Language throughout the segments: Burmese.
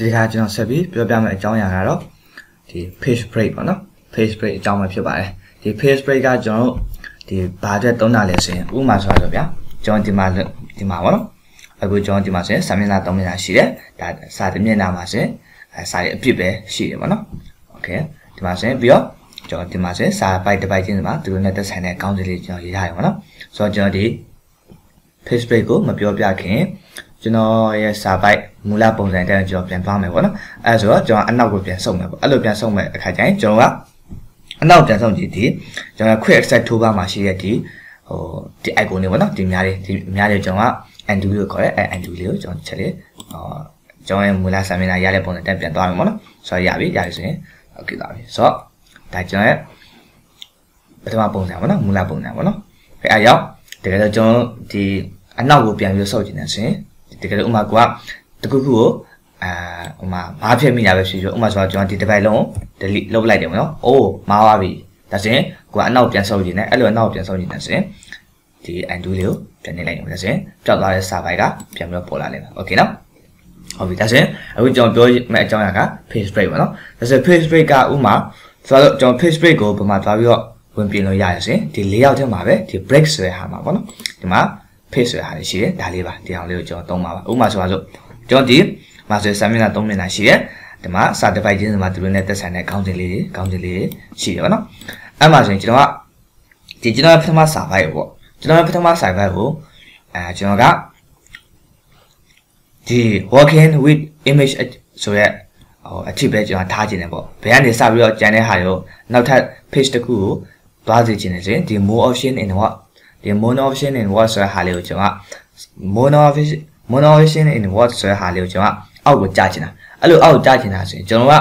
ဒီခါကျွန်တော်ဆက်ပြီးပြောပြမယ့်အကြောင်းအရာကတော့ဒီ page break ပေါ့နော် page break အကြောင်းပဲဖြစ်ပါတယ်ဒီ page break ကကျွန်တော်ဒီဘာအတွက်သုံးတာလဲဆိုရင်ဥပမာဆိုတော့ဗျာကျွန်တော်ဒီမှာပေါ့နော်အခုကျွန်တော်ဒီမှာဆိုရင်စာမျက်နှာ3မျက်နှာရှိတယ်ဒါစာတစ်မျက်နှာမှာဆိုရင်စာရဲ့အပြစ်ပဲရှိတယ်ပေါ့နော်โอเคဒီမှာဆိုရင်ပြီးတော့ကျွန်တော်ဒီမှာဆိုရင်စာပိုက်တစ်ပိုက်ချင်းဒီမှာသူတို့နဲ့သက်ဆိုင်တဲ့ကောင်းစီလေးကျွန်တော်ရေးထားရပါတော့ဆိုတော့ကျွန်တော်ဒီ page break ကိုမပြောပြခင်ကျွန်တော်ရဲ့စာပိုက်မူလပုံစံတိုင်းကျွန်တော်ပြန်သွားမယ်ပေါ့နော်အဲဆိုတော့ကျွန်တော်အနောက်ကိုပြန်ဆုပ်မယ်ပေါ့အဲ့လိုပြန်ဆုပ်မယ်အခါကျရင်ကျွန်တော်ကအနောက်ပြန်ဆုပ်ကြည့်ဒီကျွန်တော် quick access toolbar မှာရှိတဲ့ဒီဒီ icon တွေပေါ့နော်ဒီအများကြီးကျွန်တော်က undo လို့ခေါ်တယ်undo လေးကိုကျွန်တော်ချက်လေးကျွန်တော်ရဲ့မူလစာမျက်နှာရတဲ့ပုံစံတိုင်းပြန်သွားမယ်ပေါ့နော်ဆိုတော့ရပြီဆိုရင်โอเคလာပြီဆိုတော့ဒါကျွန်တော်ရဲ့ပထမပုံစံပေါ့နော်မူလပုံစံပေါ့နော်အဲအရောက်တကယ်တော့ကျွန်တော်ဒီအနောက်ကိုပြန်ပြီးဆုပ်ကြည့်နေဆိုရင်တကယ်လို့ဥမာကတခုခုကိုဥမာဘာဖြစ်မိတာပဲဖြစ်ဖြစ်ဥမာဆိုတော့ကျွန်တော်ဒီတစ်ပိုက်လုံး delete လုပ်လိုက်တယ်ပေါ့နော်။အိုးမှားသွားပြီ။ဒါဆိုရင်ကိုကအနောက်ပြန်ဆုပ်ကြည့်နေအဲ့လိုအနောက်ပြန်ဆုပ်ကြည့်နေဆိုရင်ဒီ undo လေးကိုပြန်နေလိုက်တယ်ဒါဆိုရင်ပျောက်သွားတဲ့စာပိုက်ကပြန်ပြီးတော့ပေါ်လာလိမ့်မယ်။ Okay နော်။ဟုတ်ပြီဒါဆိုရင်အခုကျွန်တော်ပြောမယ့်အကြောင်းအရာက page break ပေါ့နော်။ဒါဆို page break ကဥမာဆိုတော့ကျွန်တော် page break ကိုပုံမှန်သွားပြီးတော့ဝင်ပြင်လို့ရရဆိုရင်ဒီ layout ထဲမှာပဲဒီ break ဆိုတဲ့ဟာမှာပေါ့နော်။ဒီမှာ page ဆိုတဲ့ဟာလေးရှိတယ်ဒါလေးပါဒီအောင်လေးကိုကျွန်တော်သုံးပါပါဥပမာဆိုတော့ကျွန်တော်ဒီမှာဆိုစာမျက်နှာ3မျက်နှာရှိတယ်ဒီမှာစာတစ်ပိုက်ချင်းဒီမှာသူတို့နဲ့သက်ဆိုင်တဲ့ခေါင်းစဉ်လေးတွေရှိတယ်ပေါ့နော်အဲ့မှာဆိုရင်ကျွန်တော်ကကျွန်တော်ပထမစာပိုက်ပေါ့ကျွန်တော်ပထမစာပိုက်ကိုကျွန်တော်ကဒီ working with image ဆိုရဲအထိပဲကျွန်တော်ထားခြင်းတယ်ပေါ့ဘယ်ကနေစပြီးတော့ကျန်တဲ့ဟာရောနောက်ထပ် page တစ်ခုကိုသွားစေခြင်းနဲ့ဆိုရင်ဒီ more option in what ဒီ mono option in what ဆိုတဲ့ဟာလေးကိုကျွန်တော်က mono option in what ဆိုတဲ့ဟာလေးကိုကျွန်တော်ကအောက်ကိုကြားချင်တာအဲ့လိုအောက်ကိုကြားချင်တာဆိုရင်ကျွန်တော်က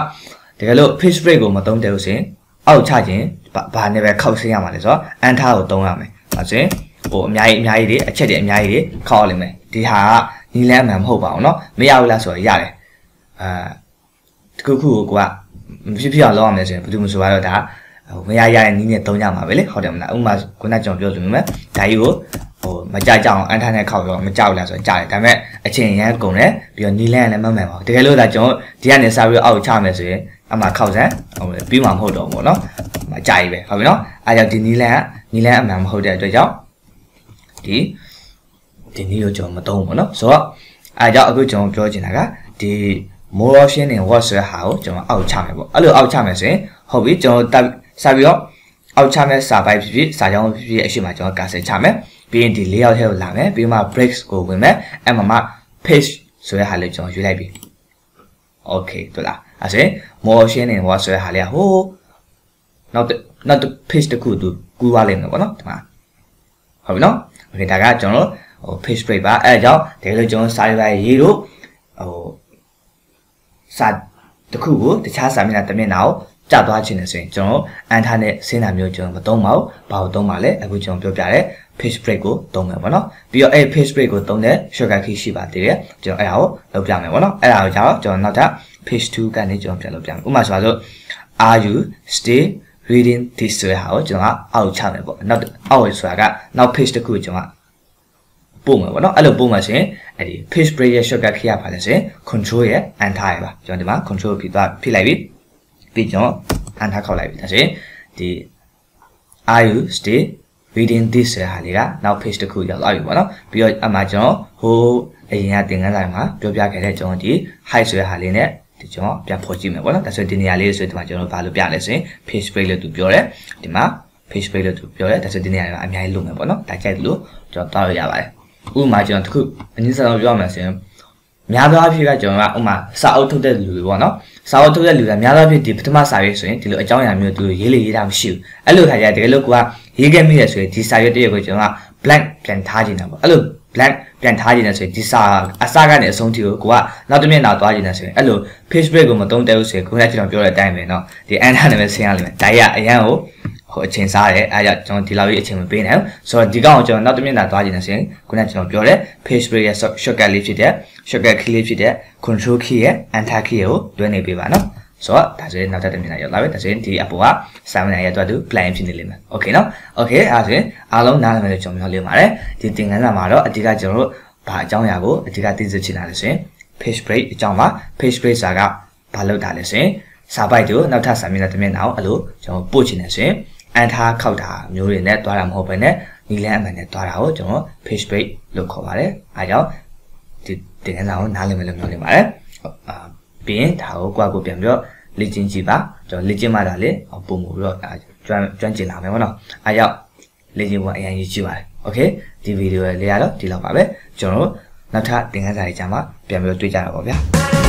တကယ်လို့ page break ကိုမသုံးတယ်လို့ဆိုရင်အောက်ချခြင်းဘာနဲ့ပဲခောက်ဆင်းရမှာလဲဆိုတော့ enter ကိုသုံးရမယ်ဒါဆိုရင်အများကြီးတွေအချက်တွေအများကြီးတွေခောက်ရလိမ့်မယ်ဒီဟာကနီလန်းအမှန်မဟုတ်ပါဘူးเนาะမရဘူးလားဆိုတော့ရတယ်တခုခုကိုကမဖြစ်အောင်လုပ်ရမယ်ဆိုရင်ဘယ်သူမှဆိုတော့ဒါမရတဲ့နည်းနဲ့သုံးကြမှာပဲလေဟုတ်တယ်မလားဥပမာခုနကျွန်တော်ပြောဆိုမျိုးမဲ့ဒါကြီးကိုမကြကြအောင်အန်ထားနဲ့ခောက်တော့မကြောက်လားဆိုတော့ကြားတယ်ဒါပေမဲ့အချိန်ရမ်းကုန်တယ်ပြီးတော့နီလန်းလည်းမမှန်ပါဘူးတကယ်လို့ဒါကျွန်တော်ဒီကနေစပြီးအောက်ချမယ်ဆိုရင်အမှခောက်စမ်းပြီးမှမဟုတ်တော့ဘူးเนาะမကြိုက်ပဲဟုတ်ပြီเนาะအဲကြောင့်ဒီနီလန်းအမှန်မဟုတ်တဲ့အတွက်ကြောင့်ဒီနည်းကိုကျွန်တော်မသုံးဘူးเนาะဆိုတော့အဲကြောင့်အခုကျွန်တော်ပြောချင်တာကဒီ more option in what ဆိုတဲ့ဟာကိုကျွန်တော်အောက်ချမယ်ပေါ့အဲ့လိုအောက်ချမယ်ဆိုရင်ဟုတ်ပြီကျွန်တော်စပြီးတော့အောက်ချမယ်စာပိုက်ဖြစ်စာကြောင်းဖြစ်ဖြစ်အရှိမကျွန်တော်ကာဆယ်ချမယ်ပြီးရင်ဒီ layout ထဲကိုလာမယ်ပြီးမှ breaks ကိုဝင်မယ်အဲ့မှာ page ဆိုတဲ့ဟာလေးကျွန်တော်ရွေးလိုက်ပြီ okay ဟုတ်လားအဲ့ဆိုရင် more option in what ဆိုတဲ့ဟာလေးကဟိုနောက် page တစ်ခုသူကူးသွားလိမ့်မယ်ပေါ့နော်ဒီမှာဟုတ်ပြီနော် okay ဒါကကျွန်တော်page break ပါအဲ့ဒါကြောင့်တကယ်လို့ကျွန်တော်စာရေးလို့စာတစ်ခုကိုတခြားစာမျက်နှာတစ်မျက်နှာကိုကျသွားခြင်းနဲ့ဆိုရင်ကျွန်တော်အန်ထားနဲ့ဆင်းတာမျိုးကျွန်တော်မသုံးပါဘူးဘာလို့သုံးပါလဲအခုကျွန်တော်ပြောပြတဲ့ page break ကိုသုံးမယ်ပေါ့နော်ပြီးတော့အဲ့ page break ကိုသုံးတဲ့ shortcut key ရှိပါသေးတယ်ကျွန်တော်အဲ့ဒါကိုလုပ်ပြမယ်ပေါ့နော်အဲ့ဒါကိုကျွန်တော်နောက်ထပ် page 2ကနေကျွန်တော်ပြန်လုပ်ပြမယ်ဥပမာဆိုတော့ are you still reading this ဆိုတဲ့ဟာကိုကျွန်တော်အောက်ချမယ်ပေါ့နောက်အောက်ဆိုတာကနောက် page တစ်ခုကျွန်တော်ပို့မယ်ပေါ့နော်အဲ့လိုပို့မှဆိုရင်အဲ့ဒီ page break ရဲ့ shortcut key ရပါလဲဆိုရင် control ရဲ့ enter ရပါကျွန်တော်ဒီမှာ control ဖြစ်လိုက်ပြီပြီးကျွန်တော်အန်ထားခောက်လိုက်ပြီဒါဆိုရင်ဒီ are you still reading this ဆိုတဲ့ဟာလေးကနောက် page တစ်ခုရောက်သွားပြီပေါ့နော်ပြီးတော့အမှကျွန်တော်ဟိုအရင်ကသင်ခန်းစာမှာပြောပြခဲ့တဲ့ကျွန်တော်ဒီ height ဆိုတဲ့ဟာလေးနဲ့ဒီကျွန်တော်ပြန်ဖော်ကြည့်မယ်ပေါ့နော်ဒါဆိုဒီနေရာလေးဆိုဒီမှာကျွန်တော်ဘာလို့ပြလဲဆိုရင် page break လို့သူပြောတယ်ဒီမှာ page break လို့သူပြောတယ်ဒါဆိုဒီနေရာလေးကအများကြီးလုပ်မယ်ပေါ့နော်ဒါကြိုက်တယ်လို့ကျွန်တော်တောက်ရပါတယ်ဥပမာကျွန်တော်တစ်ခုအနည်းဆုံးပြောမယ်ဆိုရင်များသောအားဖြင့်ကကျွန်တော်ကဥမာစာအုပ်ထုတ်တဲ့လူတွေပေါ့နော်စာအုပ်ထုတ်တဲ့လူကများသောအားဖြင့်ဒီပထမစာရွက်ဆိုရင်ဒီလိုအကြောင်းအရာမျိုးသူရေးလေရေးတာမရှိဘူးအဲ့လိုခါကျတကယ်လို့ကိုကရေးခဲ့မိတယ်ဆိုရင်ဒီစာရွက်တရက်ကိုကျွန်တော်က blank ပြန်ထားခြင်းတာပေါ့အဲ့လို blank ပြန်ထားခြင်းတယ်ဆိုရင်ဒီစာအစကနေအဆုံးထိကိုကနောက်တစ်မျက်နှာသွားခြင်းတယ်ဆိုရင်အဲ့လို page break ကိုမသုံးတဲ့လို့ဆိုရင်ခုနကကျွန်တော်ပြောတဲ့အတိုင်းပဲเนาะဒီ enter နဲ့ပဲဆင်းရလိမ့်မယ်ဒါကြီးကအရန်ကိုအချိန်စားတယ်အဲဒါကြောင့်ကျွန်တော်ဒီလောက်ကြီးအချိန်မပေးနိုင်ဘူးဆိုတော့ဒီကောင်ကိုကျွန်တော်နောက်တစ်မျက်နှာသွားခြင်းနဲ့ဆိုရင်ခုနကကျွန်တော်ပြောတဲ့ page break ရဲ့ shortcut လေးဖြစ်တဲ့ shortcut key လေးဖြစ်တဲ့ control key ရဲ့ enter key ကိုတွဲနေပေးပါနော်ဆိုတော့ဒါဆိုရင်နောက်တစ်မျက်နှာရောက်လာပြီဒါဆိုရင်ဒီအပေါ်ကစာမျက်နှာရဲ့အတွက်သူ plan ဖြစ်နေလိမ့်မယ် okay နော် okay အဲဒါဆိုရင်အားလုံးနားလည်မယ်လို့ကျွန်တော်ပြောလိမ့်ပါတယ်ဒီသင်ခန်းစာမှာတော့အဓိကကျွန်တော်တို့ဘာအကြောင်းအရာကိုအဓိကသိစေချင်တာလဲဆိုရင် page break အကြောင်းပါ page break ဆိုတာကဘာလို့တာလဲဆိုရင်စာပိုက်တို့နောက်ထပ်စာမျက်နှာတစ်မျက်နှာကိုအဲ့လိုကျွန်တော်ပို့ချင်တယ်ဆိုရင်အန်ထားခောက်တာမျိုးတွေနဲ့တွားတာမဟုတ်ဘဲနဲ့နီလန်းအမှန်နဲ့တွားတာကိုကျွန်တော် page break လို့ခေါ်ပါတယ်အားကြောင့်ဒီတင်ခန်းစာကိုနားလည်မယ်လို့ပြောနေပါတယ်ပြီးရင်ဒါကိုကွာကိုပြန်ပြီးတော့လေ့ကျင့်ကြည့်ပါကျွန်တော်လေ့ကျင့်မှသာလေပုံမှုပြီးတော့ကျွမ်းကျင်လာမယ်ပေါ့နော်အားကြောင့်လေ့ကျင့်ဖို့အရင်ကြီးကြည့်ပါတယ်โอเคဒီဗီဒီယိုရဲ့လေးရတော့ဒီလောက်ပါပဲကျွန်တော်တို့နောက်ထပ်သင်ခန်းစာတွေကြာမှပြန်ပြီးတော့တွေ့ကြတာပေါ့ဗျာ